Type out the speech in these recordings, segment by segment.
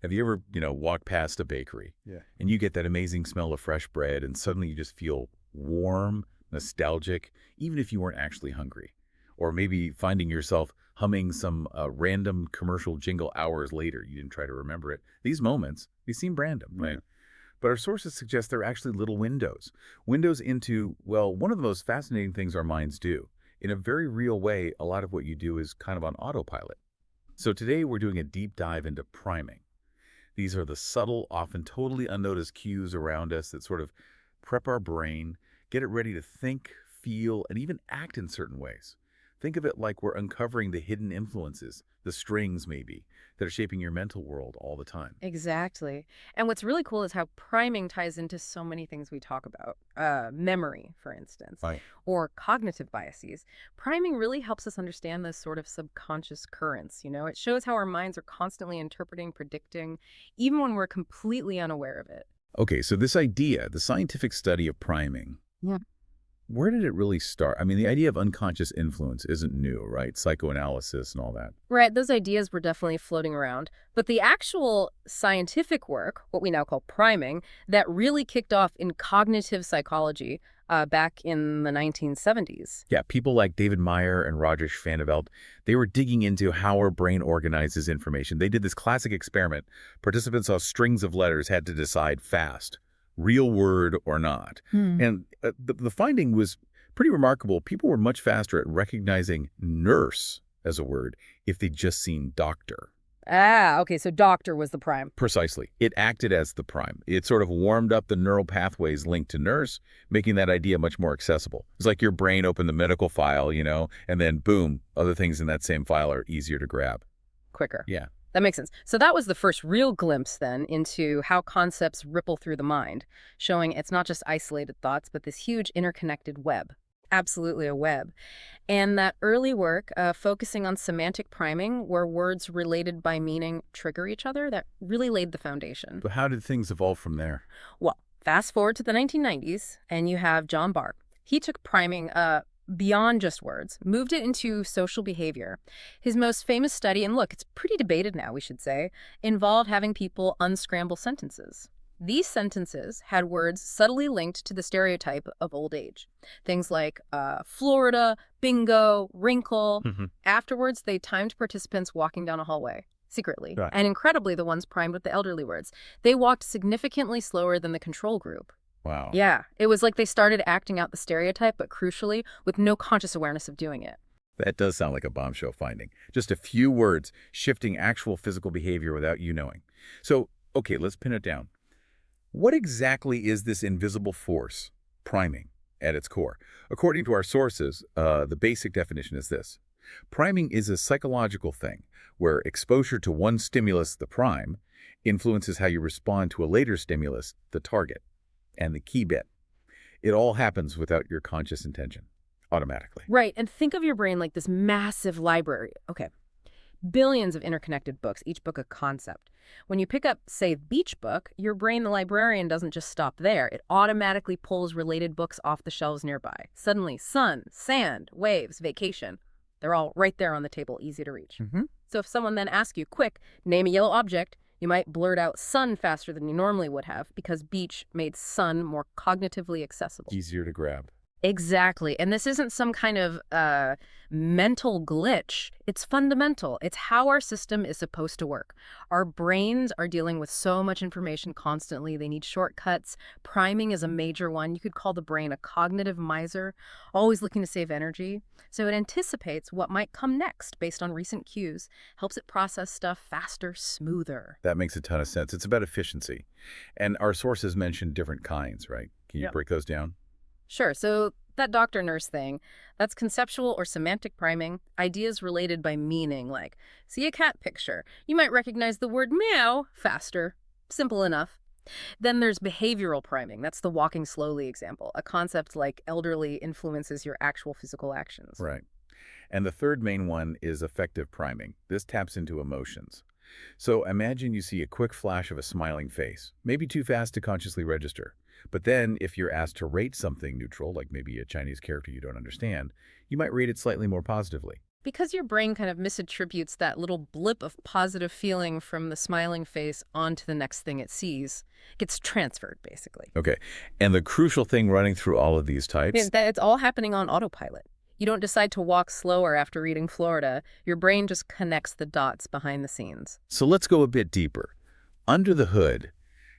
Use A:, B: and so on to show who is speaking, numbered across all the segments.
A: Have you ever, walked past a bakery
B: Yeah.
A: and you get that amazing smell of fresh bread and suddenly you just feel warm, nostalgic, even if you weren't actually hungry? Or maybe finding yourself humming some random commercial jingle hours later. You didn't try to remember it. These moments, they seem random,
B: Yeah.
A: right? But our sources suggest they're actually little windows. Windows into, well, one of the most fascinating things our minds do. In a very real way, a lot of what you do is kind of on autopilot. So today we're doing a deep dive into priming. These are the subtle, often totally unnoticed cues around us that sort of prep our brain, get it ready to think, feel, and even act in certain ways. Think of it like we're uncovering the hidden influences, the strings maybe, that are shaping your mental world all the time.
C: Exactly. And what's really cool is how priming ties into so many things we talk about. Memory, for instance,
A: Right.
C: or cognitive biases. Priming really helps us understand this sort of subconscious currents. It shows how our minds are constantly interpreting, predicting, even when we're completely unaware of it.
A: Okay, so this idea, the scientific study of priming,
C: Yeah.
A: where did it really start? I mean, the idea of unconscious influence isn't new, right? Psychoanalysis and all that.
C: Right, those ideas were definitely floating around. But the actual scientific work, what we now call priming, that really kicked off in cognitive psychology back in the 1970s.
A: Yeah, people like David Meyer and Roger Van they were digging into how our brain organizes information. They did this classic experiment. Participants saw strings of letters, had to decide fast, real word or not. And the finding was pretty remarkable. People were much faster at recognizing nurse as a word if they'd just seen doctor.
C: Ah, okay, so doctor was the prime.
A: Precisely. It acted as the prime. It sort of warmed up the neural pathways linked to nurse, making that idea much more accessible. It's like your brain opened the medical file, and then boom, other things in that same file are easier to grab.
C: Quicker.
A: Yeah.
C: That makes sense. So that was the first real glimpse then into how concepts ripple through the mind, showing it's not just isolated thoughts, but this huge interconnected web. Absolutely a web. And that early work, focusing on semantic priming, where words related by meaning trigger each other, that really laid the foundation.
A: But how did things evolve from there?
C: Well, fast forward to the 1990s, and you have John Barr. He took priming beyond just words, moved it into social behavior. His most famous study, and look, it's pretty debated now, we should say, involved having people unscramble sentences. These sentences had words subtly linked to the stereotype of old age. Things like Florida, bingo, wrinkle. Afterwards, they timed participants walking down a hallway secretly.
A: Right.
C: And incredibly, the ones primed with the elderly words. They walked significantly slower than the control group.
A: Wow.
C: Yeah, it was like they started acting out the stereotype, but crucially, with no conscious awareness of doing it.
A: That does sound like a bombshell finding. Just a few words shifting actual physical behavior without you knowing. So, okay, let's pin it down. What exactly is this invisible force, priming, at its core? According to our sources, the basic definition is this. Priming is a psychological thing where exposure to one stimulus, the prime, influences how you respond to a later stimulus, the target. And the key bit, it all happens without your conscious intention, automatically.
C: Right, and think of your brain like this massive library. Okay, billions of interconnected books, each book a concept. When you pick up, say, Beach Book, your brain, the librarian, doesn't just stop there. It automatically pulls related books off the shelves nearby. Suddenly, sun, sand, waves, vacation, they're all right there on the table, easy to reach. So if someone then asks you, quick, name a yellow object, you might blurt out sun faster than you normally would have because beach made sun more cognitively accessible.
A: Easier to grab.
C: Exactly. And this isn't some kind of mental glitch. It's fundamental. It's how our system is supposed to work. Our brains are dealing with so much information constantly. They need shortcuts. Priming is a major one. You could call the brain a cognitive miser, always looking to save energy. So it anticipates what might come next based on recent cues, helps it process stuff faster, smoother.
A: That makes a ton of sense. It's about efficiency. And our sources mentioned different kinds, right? Can you
C: Yep.
A: break those down?
C: Sure. So that doctor-nurse thing, that's conceptual or semantic priming, ideas related by meaning, like see a cat picture. You might recognize the word meow faster. Simple enough. Then there's behavioral priming. That's the walking slowly example. A concept like elderly influences your actual physical actions.
A: Right. And the third main one is affective priming. This taps into emotions. So imagine you see a quick flash of a smiling face, maybe too fast to consciously register. But then if you're asked to rate something neutral, like maybe a Chinese character you don't understand, you might rate it slightly more positively.
C: because your brain kind of misattributes that little blip of positive feeling from the smiling face onto the next thing it sees. It gets transferred, basically.
A: Okay. And the crucial thing running through all of these types?
C: It's all happening on autopilot. You don't decide to walk slower after reading Florida. Your brain just connects the dots behind the scenes.
A: So let's go a bit deeper. Under the hood,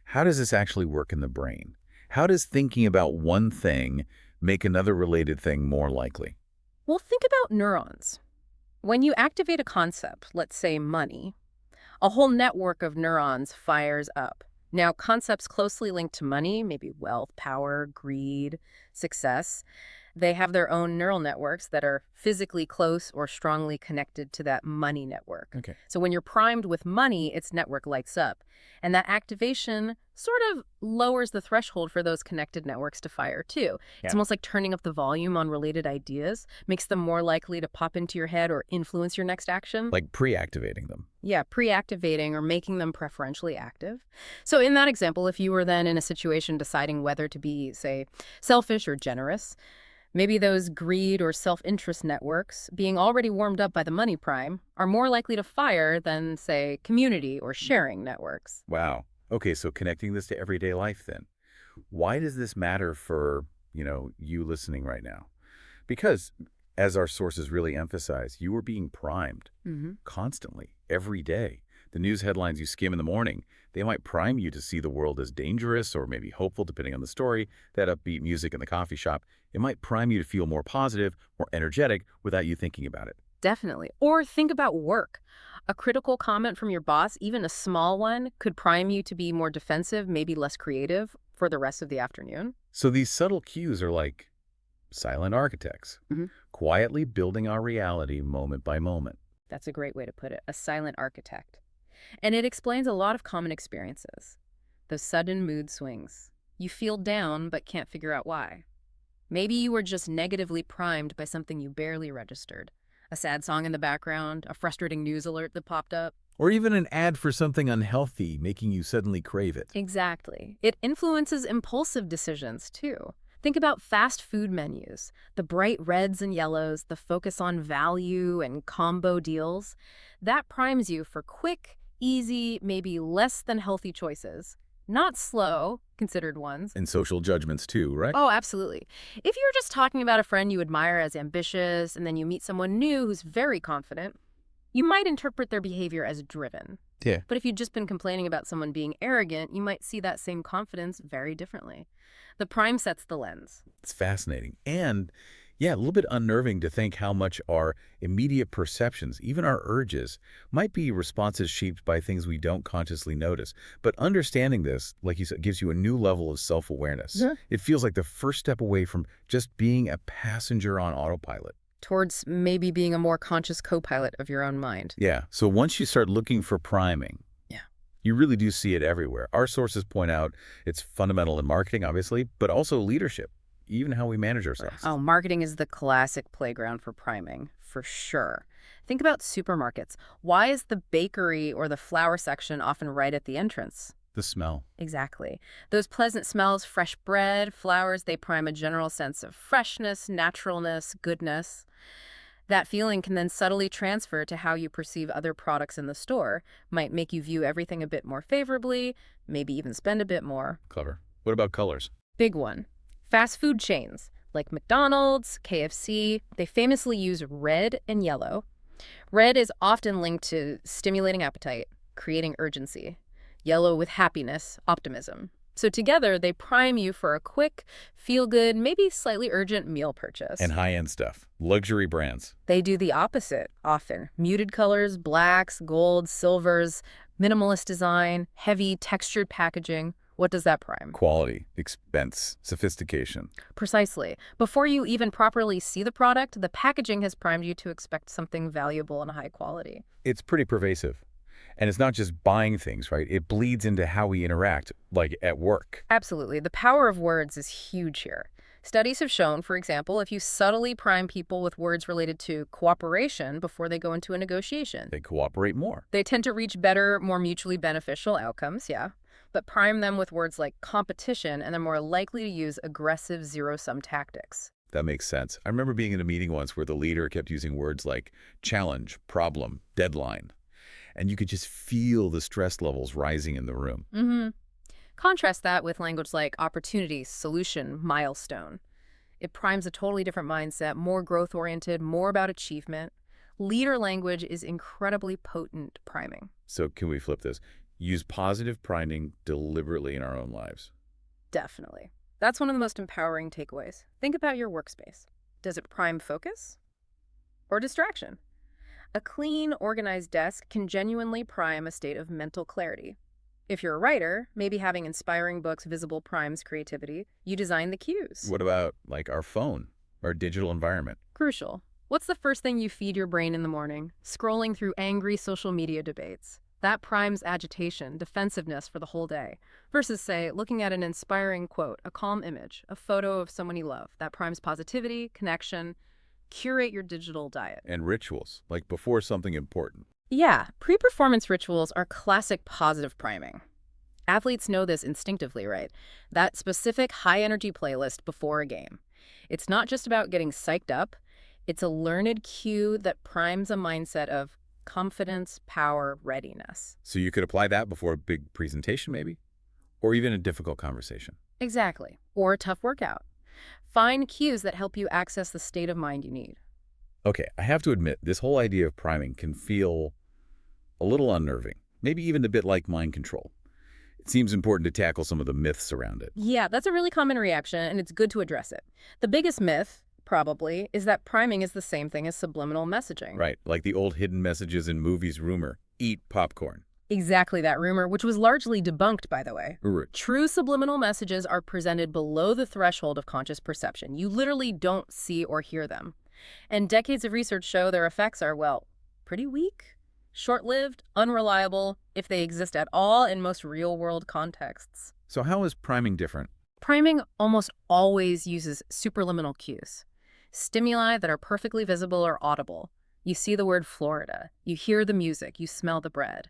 A: how does this actually work in the brain? How does thinking about one thing make another related thing more likely?
C: Well, think about neurons. When you activate a concept, let's say money, a whole network of neurons fires up. Now, concepts closely linked to money, maybe wealth, power, greed, success, they have their own neural networks that are physically close or strongly connected to that money network.
A: Okay.
C: So when you're primed with money, its network lights up. And that activation sort of lowers the threshold for those connected networks to fire too. It's almost like turning up the volume on related ideas, makes them more likely to pop into your head or influence your next action.
A: Like pre-activating them.
C: Yeah, pre-activating or making them preferentially active. So in that example, if you were then in a situation deciding whether to be, say, selfish or generous, maybe those greed or self-interest networks, being already warmed up by the money prime, are more likely to fire than, say, community or sharing networks.
A: Wow. Okay, so connecting this to everyday life then. Why does this matter for, you listening right now? Because, as our sources really emphasize, you are being primed constantly, every day. The news headlines you skim in the morning, they might prime you to see the world as dangerous or maybe hopeful, depending on the story. That upbeat music in the coffee shop, it might prime you to feel more positive, more energetic without you thinking about it.
C: Definitely. Or think about work. A critical comment from your boss, even a small one, could prime you to be more defensive, maybe less creative for the rest of the afternoon.
A: So these subtle cues are like silent architects, quietly building our reality moment by moment.
C: That's a great way to put it, a silent architect. And it explains a lot of common experiences. Those sudden mood swings. You feel down but can't figure out why. Maybe you were just negatively primed by something you barely registered. A sad song in the background, a frustrating news alert that popped up.
A: Or even an ad for something unhealthy, making you suddenly crave it.
C: Exactly. It influences impulsive decisions, too. Think about fast food menus, the bright reds and yellows, the focus on value and combo deals. That primes you for quick, easy, maybe less than healthy choices. Not slow, considered ones.
A: And social judgments too, right?
C: Oh, absolutely. If you're just talking about a friend you admire as ambitious, and then you meet someone new who's very confident, you might interpret their behavior as driven.
A: Yeah.
C: But if you'd just been complaining about someone being arrogant, you might see that same confidence very differently. The prime sets the lens.
A: It's fascinating. And yeah, a little bit unnerving to think how much our immediate perceptions, even our urges, might be responses shaped by things we don't consciously notice. But understanding this, like you said, gives you a new level of self-awareness.
C: Yeah.
A: It feels like the first step away from just being a passenger on autopilot.
C: Towards maybe being a more conscious co-pilot of your own mind.
A: Yeah. So once you start looking for priming, you really do see it everywhere. Our sources point out it's fundamental in marketing, obviously, but also leadership, even how we manage ourselves.
C: Oh, marketing is the classic playground for priming, for sure. Think about supermarkets. Why is the bakery or the flower section often right at the entrance?
A: The smell.
C: Exactly. Those pleasant smells, fresh bread, flowers, they prime a general sense of freshness, naturalness, goodness. That feeling can then subtly transfer to how you perceive other products in the store, might make you view everything a bit more favorably, maybe even spend a bit more.
A: Clever. What about colors?
C: Big one. Fast food chains like McDonald's, KFC, they famously use red and yellow. Red is often linked to stimulating appetite, creating urgency. Yellow with happiness, optimism. So together, they prime you for a quick, feel-good, maybe slightly urgent meal purchase.
A: And high-end stuff. Luxury brands.
C: They do the opposite, often. Muted colors, blacks, golds, silvers, minimalist design, heavy, textured packaging. What does that prime?
A: Quality, expense, sophistication.
C: Precisely. Before you even properly see the product, the packaging has primed you to expect something valuable and high quality.
A: It's pretty pervasive. And it's not just buying things, right? It bleeds into how we interact, like at work.
C: Absolutely. The power of words is huge here. Studies have shown, for example, if you subtly prime people with words related to cooperation before they go into a negotiation,
A: They cooperate more.
C: they tend to reach better, more mutually beneficial outcomes, yeah. But prime them with words like competition, and they're more likely to use aggressive zero-sum tactics.
A: That makes sense. I remember being in a meeting once where the leader kept using words like challenge, problem, deadline, and you could just feel the stress levels rising in the room.
C: Mm-hmm. Contrast that with language like opportunity, solution, milestone. It primes a totally different mindset, more growth-oriented, more about achievement. Leader language is incredibly potent priming.
A: So can we flip this? Use positive priming deliberately in our own lives.
C: Definitely. That's one of the most empowering takeaways. Think about your workspace. Does it prime focus or distraction? A clean, organized desk can genuinely prime a state of mental clarity. If you're a writer, maybe having inspiring books visible primes creativity. You design the cues.
A: What about, like, our phone, our digital environment?
C: Crucial. What's the first thing you feed your brain in the morning? Scrolling through angry social media debates. That primes agitation, defensiveness for the whole day. Versus, say, looking at an inspiring quote, a calm image, a photo of someone you love. That primes positivity, connection. Curate your digital diet.
A: And rituals, like before something important.
C: Yeah, pre-performance rituals are classic positive priming. Athletes know this instinctively, right? That specific high-energy playlist before a game. It's not just about getting psyched up. It's a learned cue that primes a mindset of confidence, power, readiness.
A: So you could apply that before a big presentation, maybe? Or even a difficult conversation.
C: Exactly. Or a tough workout. Find cues that help you access the state of mind you need.
A: Okay, I have to admit, this whole idea of priming can feel a little unnerving, maybe even a bit like mind control. It seems important to tackle some of the myths around it.
C: Yeah, that's a really common reaction, and it's good to address it. The biggest myth, probably, is that priming is the same thing as subliminal messaging.
A: Right, like the old hidden messages in movies rumor, eat popcorn.
C: Exactly that rumor, which was largely debunked, by the way.
A: Right.
C: True subliminal messages are presented below the threshold of conscious perception. You literally don't see or hear them. And decades of research show their effects are, well, pretty weak, short-lived, unreliable, if they exist at all in most real-world contexts.
A: So how is priming different?
C: Priming almost always uses superliminal cues, stimuli that are perfectly visible or audible. You see the word Florida, you hear the music, you smell the bread.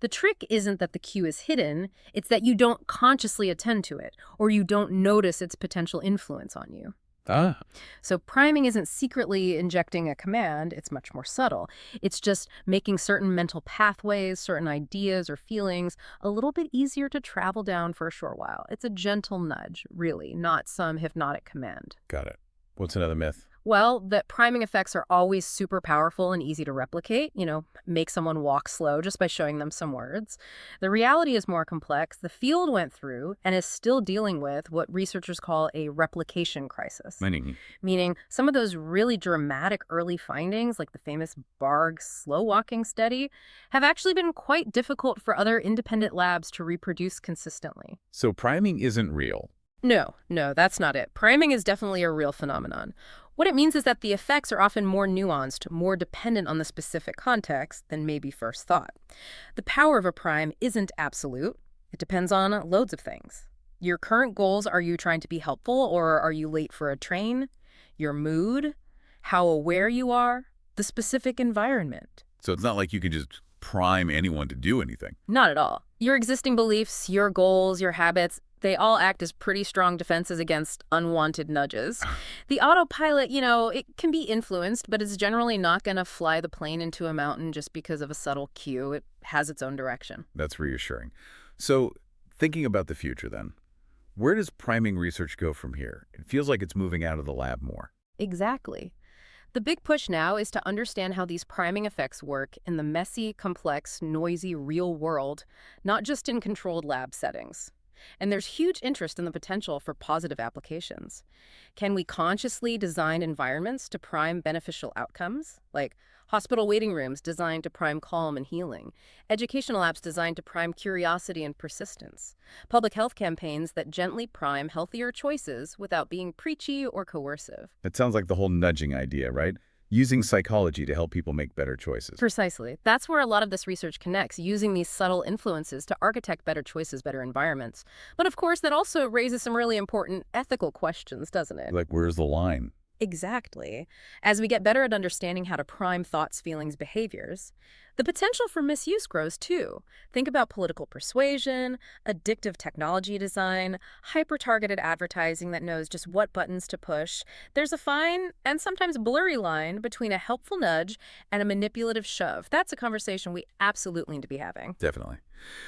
C: The trick isn't that the cue is hidden, it's that you don't consciously attend to it, or you don't notice its potential influence on you.
A: Ah,
C: So priming isn't secretly injecting a command, it's much more subtle. It's just making certain mental pathways, certain ideas or feelings a little bit easier to travel down for a short while. It's a gentle nudge, really, not some hypnotic command.
A: got it. What's another myth?
C: Well, that priming effects are always super powerful and easy to replicate, make someone walk slow just by showing them some words. The reality is more complex. The field went through and is still dealing with what researchers call a replication crisis. Meaning some of those really dramatic early findings, like the famous Barg slow walking study, have actually been quite difficult for other independent labs to reproduce consistently.
A: So priming isn't real.
C: No, that's not it. Priming is definitely a real phenomenon. What it means is that the effects are often more nuanced, more dependent on the specific context than maybe first thought. The power of a prime isn't absolute. It depends on loads of things. Your current goals, are you trying to be helpful or are you late for a train? Your mood, how aware you are, the specific environment.
A: So it's not like you can just prime anyone to do anything.
C: Not at all. Your existing beliefs, your goals, your habits, they all act as pretty strong defenses against unwanted nudges. The autopilot, it can be influenced, but it's generally not going to fly the plane into a mountain just because of a subtle cue. It has its own direction.
A: That's reassuring. So thinking about the future then, where does priming research go from here? It feels like it's moving out of the lab more.
C: Exactly. The big push now is to understand how these priming effects work in the messy, complex, noisy real world, not just in controlled lab settings. And there's huge interest in the potential for positive applications. Can we consciously design environments to prime beneficial outcomes? Like hospital waiting rooms designed to prime calm and healing. Educational apps designed to prime curiosity and persistence. Public health campaigns that gently prime healthier choices without being preachy or coercive.
A: It sounds like the whole nudging idea, right? Using psychology to help people make better choices.
C: Precisely. That's where a lot of this research connects, using these subtle influences to architect better choices, better environments. But of course, that also raises some really important ethical questions, doesn't it?
A: Like, where's the line?
C: Exactly. As we get better at understanding how to prime thoughts, feelings, behaviors, the potential for misuse grows too. Think about political persuasion, addictive technology design, hyper-targeted advertising that knows just what buttons to push. There's a fine and sometimes blurry line between a helpful nudge and a manipulative shove. That's a conversation we absolutely need to be having.
A: Definitely.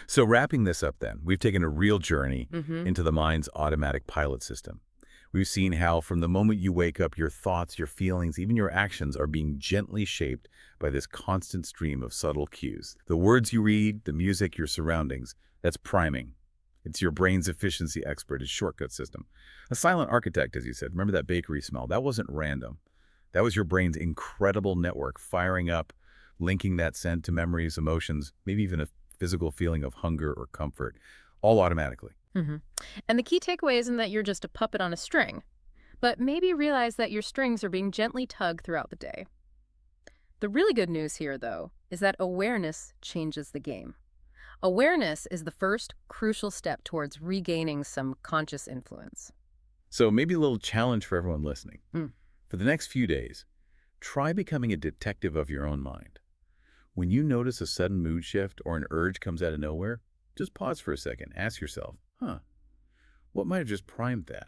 A: So wrapping this up then, we've taken a real journey
C: Mm-hmm.
A: into the mind's automatic pilot system. We've seen how from the moment you wake up, your thoughts, your feelings, even your actions are being gently shaped by this constant stream of subtle cues. The words you read, the music, your surroundings, that's priming. It's your brain's efficiency expert, its shortcut system. A silent architect, as you said. Remember that bakery smell? That wasn't random. That was your brain's incredible network firing up, linking that scent to memories, emotions, maybe even a physical feeling of hunger or comfort, all automatically.
C: Mm-hmm. And the key takeaway isn't that you're just a puppet on a string, but maybe realize that your strings are being gently tugged throughout the day. The really good news here, though, is that awareness changes the game. Awareness is the first crucial step towards regaining some conscious influence.
A: So maybe a little challenge for everyone listening.
C: Mm.
A: For the next few days, try becoming a detective of your own mind. When you notice a sudden mood shift or an urge comes out of nowhere, just pause for a second. Ask yourself, what might have just primed that?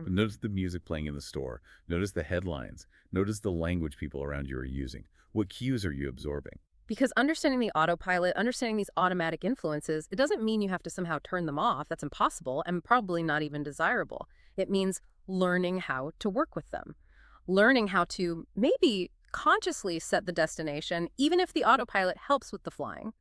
A: Notice the music playing in the store. Notice the headlines. Notice the language people around you are using. What cues are you absorbing?
C: Because understanding the autopilot, understanding these automatic influences, it doesn't mean you have to somehow turn them off. That's impossible and probably not even desirable. It means learning how to work with them. Learning how to maybe consciously set the destination, even if the autopilot helps with the flying.